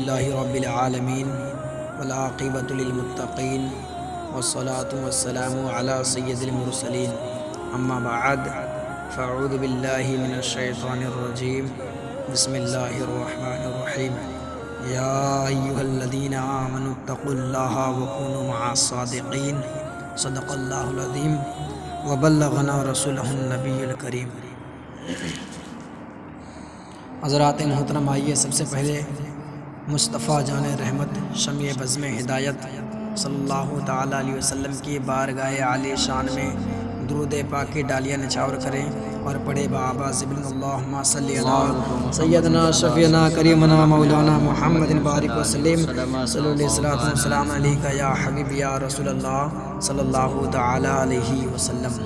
للہ رب العالمین والعاقبۃ للمتقین والصلاة والسلام علی سید المرسلین اما بعد فاعوذ باللہ من الشیطان الرجیم بسم اللہ الرحمن الرحیم یا ایہا الذین آمنوا اتقوا اللہ وکونوا مع الصادقین صدق اللہ العظیم وبلغنا رسولہ النبی الکریم۔ حضرات محترم، آئیے سب سے پہلے مصطفیٰ جان رحمت شمع بزم ہدایت صلی اللہ تعالیٰ علیہ وسلم کی بارگاہ عالی شان میں درود پاک کی ڈالیاں نچھاور کریں اور پڑھے بآواز بلند اللہم صلی علی سیدنا شفیعنا کریمنا مولانا محمد بارک وسلم صلی اللہ علیہ وسلم علیکہ یا حبیب یا رسول اللہ صلی اللہ تعالیٰ علیہ وسلم۔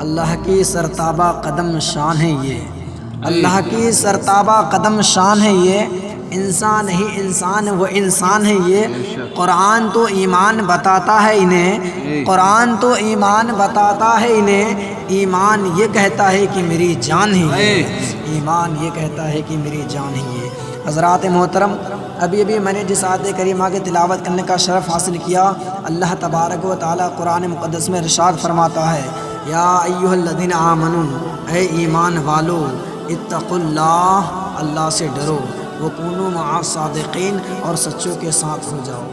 اللہ کی سرتابہ قدم شان ہے یہ، اللہ کی سرتابہ قدم شان ہے یہ، انسان ہی انسان وہ انسان ہے یہ۔ قرآن تو ایمان بتاتا ہے انہیں، قرآن تو ایمان بتاتا ہے انہیں، ایمان یہ کہتا ہے کہ میری جان ہے یہ، ایمان یہ کہتا ہے کہ میری جان ہے یہ۔ حضرات محترم، ابھی میں نے جس آیت کریمہ کی تلاوت کرنے کا شرف حاصل کیا، اللہ تبارک و تعالیٰ قرآن مقدس میں ارشاد فرماتا ہے، یا ایھا الذین آمنوا، اے ایمان والو، اتقوا اللہ، اللہ سے ڈرو، وکونوا مع الصادقین، اور سچوں کے ساتھ ہو جاؤ۔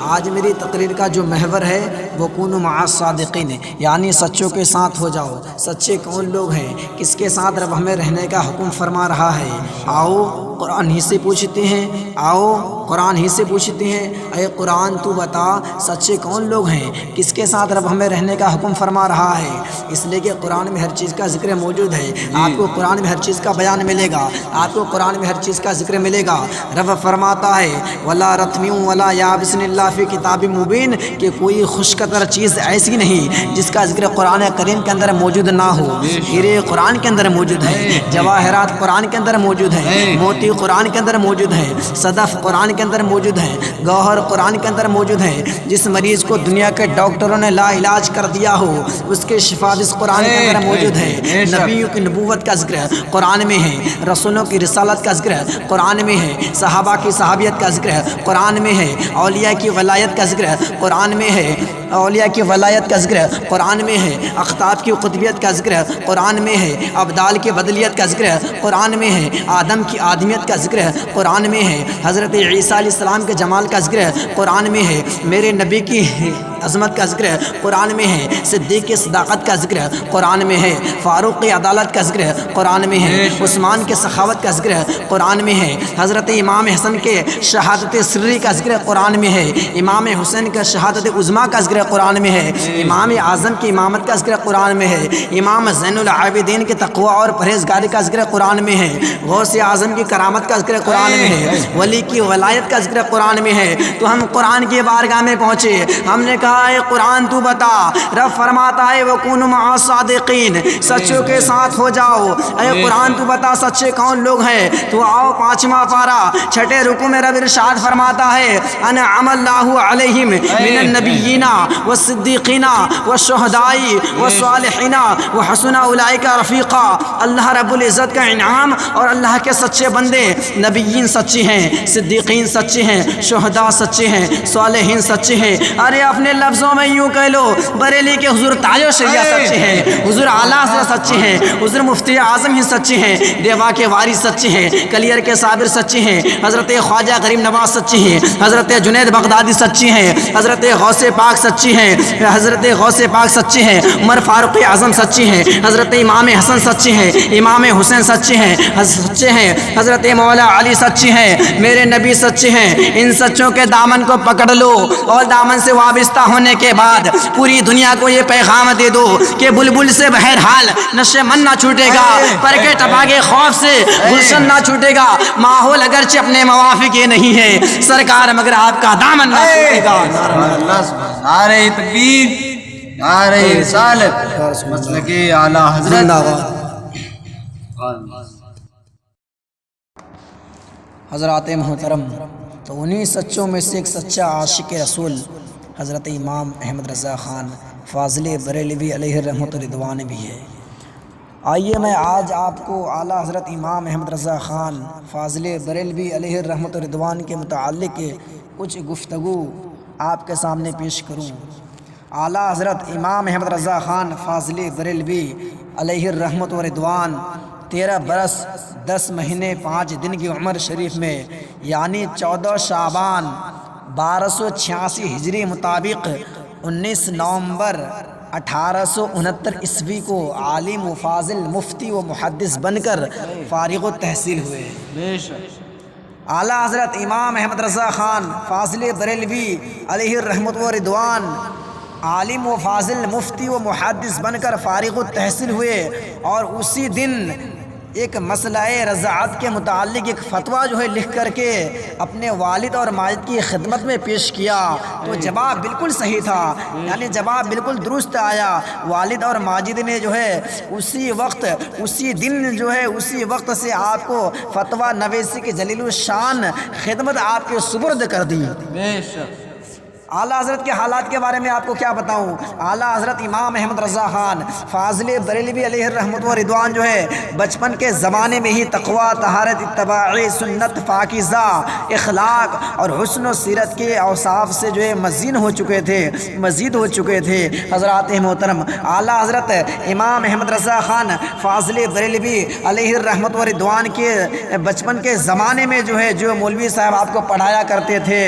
آج میری تقریر کا جو محور ہے وکونوا مع الصادقین، یعنی سچوں کے ساتھ ہو جاؤ۔ سچے کون لوگ ہیں؟ کس کے ساتھ رب ہمیں رہنے کا حکم فرما رہا ہے؟ آؤ قرآن ہی سے پوچھتے ہیں، آؤ قرآن ہی سے پوچھتے ہیں، اے قرآن تو بتا سچے کون لوگ ہیں، کس کے ساتھ رب ہمیں رہنے کا حکم فرما رہا ہے؟ اس لیے کہ قرآن میں ہر چیز کا ذکر موجود ہے، آپ کو قرآن میں ہر چیز کا بیان ملے گا، آپ کو قرآن میں ہر چیز کا ذکر ملے گا۔ رب فرماتا ہے ولا رتم ولا یابس الا فی کتاب مبین، کہ کوئی خشکتر چیز ایسی نہیں جس کا ذکر قرآن کریم کے اندر موجود نہ ہو۔ ہیرے قرآن کے اندر موجود ہے، جواہرات قرآن کے اندر موجود ہے، موتی قرآن کے اندر موجود ہے، صدف قرآن کے اندر موجود ہے، گوہر قرآن کے اندر موجود ہے۔ جس مریض کو دنیا کے ڈاکٹروں نے لا علاج کر دیا ہو، اس کے شفا اس قرآن کے اندر موجود ہے۔ نبیوں کی نبوت کا ذکر قرآن میں ہے، رسولوں کی رسالت کا ذکر قرآن میں ہے، صحابہ کی صحابیت کا ذکر قرآن میں ہے، اولیاء کی ولایت کا ذکر قرآن میں ہے، اولیاء کی ولایت کا ذکر قرآن میں ہے، اقطاب کی قطبیت کا ذکر قرآن میں ہے، ابدال کی بدلیت کا ذکر قرآن میں ہے، آدم کی آدمیت کا ذکر قرآن میں ہے، حضرت عیسیٰ علیہ السلام کے جمال کا ذکر قرآن میں ہے، میرے نبی کی عظمت کا ذکر قرآن میں ہے، صدیق کی صداقت کا ذکر قرآن میں ہے، فاروق کی عدالت کا ذکر قرآن میں ہے، عثمان کے سخاوت کا ذکر قرآن میں ہے، حضرت امام حسن کے شہادت سری کا ذکر قرآن میں ہے، امام حسین کا شہادت عظمیٰ کا ذکر قرآن میں ہے، امام اعظم کی امامت کا ذکر قرآن میں ہے، امام زین العابدین کے تقوی اور پرہیزگاری کا ذکر قرآن میں ہے، غوث اعظم کی کرامت کا ذکر قرآن میں ہے، ولی کی ولایت کا ذکر قرآن میں ہے۔ تو ہم قرآن کی بارگاہ میں پہنچے، ہم نے کہا اے قرآن تو بتا، رب فرماتا ہے وکونوا مع الصادقین، سچوں کے ساتھ ہو جاؤ۔ اے قرآن تو بتا سچے کون لوگ ہیں؟ تو آؤ 5واں پارہ 6 رکوع میں رب ارشاد فرماتا ہے انعم اللہ علیہم من النبیین والصدیقین والشہداء والصالحین وحسن اولئک رفیقا۔ اللہ رب العزت کا انعام، اور اللہ کے سچے بندے، نبیین سچے ہیں، صدیقین سچے ہیں، شہداء سچے ہیں، صالحین سچے ہیں۔ ارے اپنے لفظوں میں یوں کہہ لو، بریلی کے حضور تاج و شریعہ سچے ہیں، حضور اعلیٰ سے سچے ہیں، حضور مفتی اعظم ہی سچے ہیں، دیوا کے وارث سچے ہیں، کلیر کے صابر سچے ہیں، حضرت خواجہ غریب نواز سچے ہیں، حضرت جنید بغدادی سچے ہیں، حضرت غوث پاک سچے ہیں، حضرت غوث پاک سچے ہیں، عمر فاروق اعظم سچے ہیں، حضرت امام حسن سچے ہیں، امام حسین سچے ہیں، حضرت مولا علی سچے ہیں، میرے نبی سچے ہیں۔ ان سچوں کے دامن کو پکڑ لو، اور دامن سے وابستہ ہونے کے بعد پوری دنیا کو یہ پیغام دے دو کہ بلبل سے بہرحال نشے من نہ چھوٹے گا، پر کے ٹپاکے خوف سے گلشن نہ چھوٹے گا، ماحول اگرچہ اپنے موافق یہ نہیں ہے سرکار، مگر آپ کا دامن نہ چھوٹے گا۔ نعرہ تکبیر، نعرہ رسالت، مسلک اعلیٰ حضرت۔ حضرات محترم، تو انہی سچوں میں سے ایک سچا عاشق رسول حضرت امام احمد رضا خان فاضل بریلوی علیہ رحمت رضوان بھی ہے۔ آئیے میں آج آپ کو اعلیٰ حضرت امام احمد رضا خان فاضل بریلوی علیہ الرحمت و رضوان کے متعلق کچھ گفتگو آپ کے سامنے پیش کروں۔ اعلیٰ حضرت امام احمد رضا خان فاضل بریلوی علیہ الرحمت و رضوان 13 برس 10 مہینے 5 دن کی عمر شریف میں یعنی 14 شعبان 1286 ہجری مطابق 19 نومبر 1869 عیسوی کو عالم و فاضل مفتی و محدث بن کر فارغ التحصیل ہوئے۔ اعلیٰ حضرت امام احمد رضا خان فاضل بریلوی علیہ الرحمت و رضوان عالم و فاضل مفتی و محدث بن کر فارغ التحصیل ہوئے اور اسی دن ایک مسئلہ رضاعت کے متعلق ایک فتویٰ لکھ کر کے اپنے والد اور ماجد کی خدمت میں پیش کیا تو جواب بالکل صحیح تھا، یعنی جواب بالکل درست آیا۔ والد اور ماجد نے اسی وقت اسی دن اسی وقت سے آپ کو فتویٰ نویسی کی جلیل الشان خدمت آپ کے سپرد کر دی۔ اعلیٰ حضرت کے حالات کے بارے میں آپ کو کیا بتاؤں۔ اعلیٰ حضرت امام احمد رضا خان فاضل بریلوی علیہ الرحمت و رضوان بچپن کے زمانے میں ہی تقویٰ، طہارت، اتباع سنت، پاکیزہ اخلاق اور حسن و سیرت کے اوصاف سے مزین ہو چکے تھے۔ حضرات محترم، اعلیٰ حضرت امام احمد رضا خان فاضل بریلوی علیہ الرحمت و رضوان کے بچپن کے زمانے میں جو مولوی صاحب آپ کو پڑھایا کرتے تھے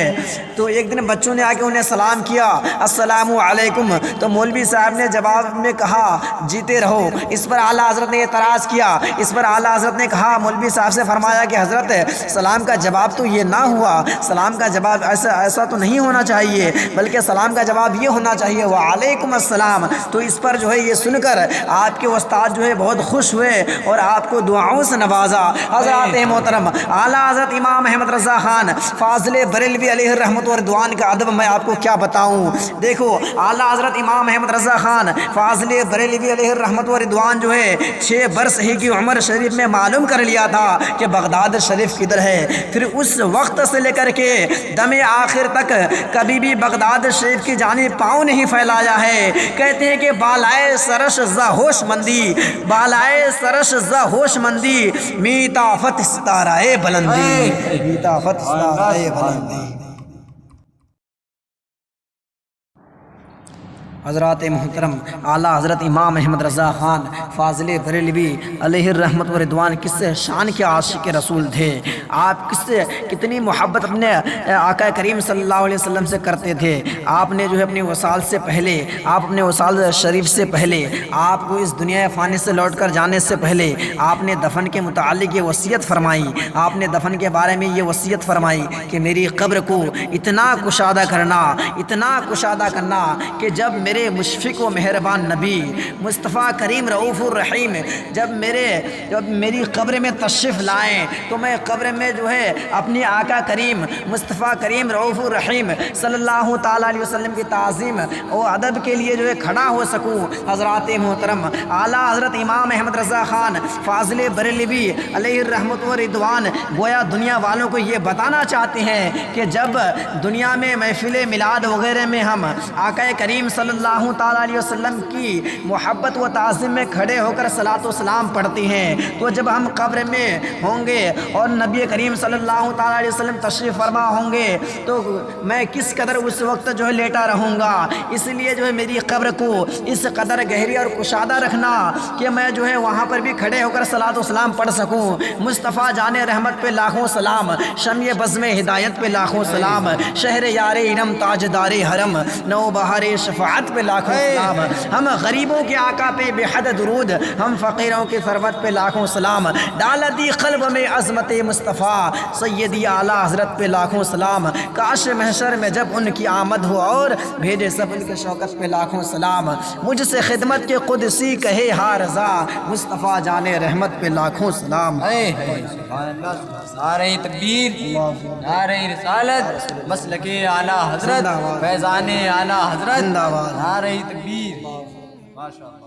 تو ایک دن بچوں نے آ کے انہیں سلام کیا، السلام علیکم، تو مولوی صاحب نے جواب میں کہا جیتے رہو۔ اس پر اعلیٰ حضرت نے اعتراض کیا، اس پر اعلیٰ حضرت نے کہا، مولوی صاحب سے فرمایا کہ حضرت سلام کا جواب تو یہ نہ ہوا، سلام کا جواب ایسا تو نہیں ہونا چاہیے، بلکہ سلام کا جواب یہ ہونا چاہیے وعلیکم السلام۔ تو اس پر یہ سن کر آپ کے استاد بہت خوش ہوئے اور آپ کو دعاؤں سے نوازا۔ حضرات محترم، اعلیٰ حضرت امام احمد رضا خان فاضل بریلوی علیہ الرحمت و رضوان کا ادب میں آپ کو کیا بتاؤں۔ دیکھو، اعلیٰ حضرت امام احمد رضا خان فاضل بریلوی علیہ الرحمت و رضوان 6 برس ہی کی عمر شریف میں معلوم کر لیا تھا کہ بغداد شریف کدھر ہے۔ پھر اس وقت سے لے کر کے دم آخر تک کبھی بھی بغداد شریف کی جانب پاؤں نہیں پھیلایا ہے۔ کہتے ہیں کہ بالائے سرش ز ہوش مندی، بالائے سرش ز ہوش مندی، میتا فتح ستارہ بلندی، میتا فتح ستارہ بلندی۔ حضرات محترم، اعلیٰ حضرت امام احمد رضا خان فاضل بریلوی علیہ الرحمت و رضوان کس سے شان کے عاشق رسول تھے۔ آپ کس سے کتنی محبت اپنے آقا کریم صلی اللہ علیہ وسلم سے کرتے تھے۔ آپ نے اپنے وصال سے پہلے، آپ اپنے وصال شریف سے پہلے، آپ کو اس دنیا فانی سے لوٹ کر جانے سے پہلے آپ نے دفن کے متعلق یہ وصیت فرمائی۔ آپ نے دفن کے بارے میں یہ وصیت فرمائی کہ میری قبر کو اتنا کشادہ کرنا کہ جب میرے مشفق و مہربان نبی مصطفیٰ کریم رؤوف الرحیم جب میری قبر میں تشریف لائیں تو میں قبر میں اپنی آقا کریم مصطفیٰ کریم رؤوف الرحیم صلی اللہ تعالیٰ علیہ وسلم کی تعظیم و ادب کے لیے کھڑا ہو سکوں۔ حضرات محترم، اعلیٰ حضرت امام احمد رضا خان فاضل بریلوی علیہ الرحمت و رضوان گویا دنیا والوں کو یہ بتانا چاہتے ہیں کہ جب دنیا میں محفل میلاد وغیرہ میں ہم آقا کریم صلی اللہ تعالیٰ علیہ وسلم کی محبت و تعظیم میں کھڑے ہو کر صلاۃ و سلام پڑھتے ہیں تو جب ہم قبر میں ہوں گے اور نبی کریم صلی اللہ تعالیٰ علیہ وسلم تشریف فرما ہوں گے تو میں کس قدر اس وقت لیٹا رہوں گا۔ اس لیے میری قبر کو اس قدر گہری اور کشادہ رکھنا کہ میں وہاں پر بھی کھڑے ہو کر صلاۃ و سلام پڑھ سکوں۔ مصطفیٰ جان رحمت پہ لاکھوں سلام، شمع بزم ہدایت پہ لاکھوں سلام، شہر یار علم تاجدار حرم، نو بہار شفاعت پہ لاکھوں سلام، ہم غریبوں کے آقا پہ بے حد درود، ہم فقیروں کی ثروت پہ لاکھوں سلام، ڈال دی قلب میں عظمت مصطفیٰ سیدی اعلیٰ حضرت پہ لاکھوں سلام، کاش محشر میں جب ان کی آمد ہو اور بھیجے سب ان کے شوکت پہ لاکھوں سلام، مجھ سے خدمت کے قدسی کہے ہا رضا، مصطفیٰ جان رحمت پہ لاکھوں سلام۔ نعرہ تکبیر، نعرہ رسالت، مسلک اعلیٰ حضرت، فیضان اعلیٰ حضرت، نعرہ تکبیر، ماشاءاللہ۔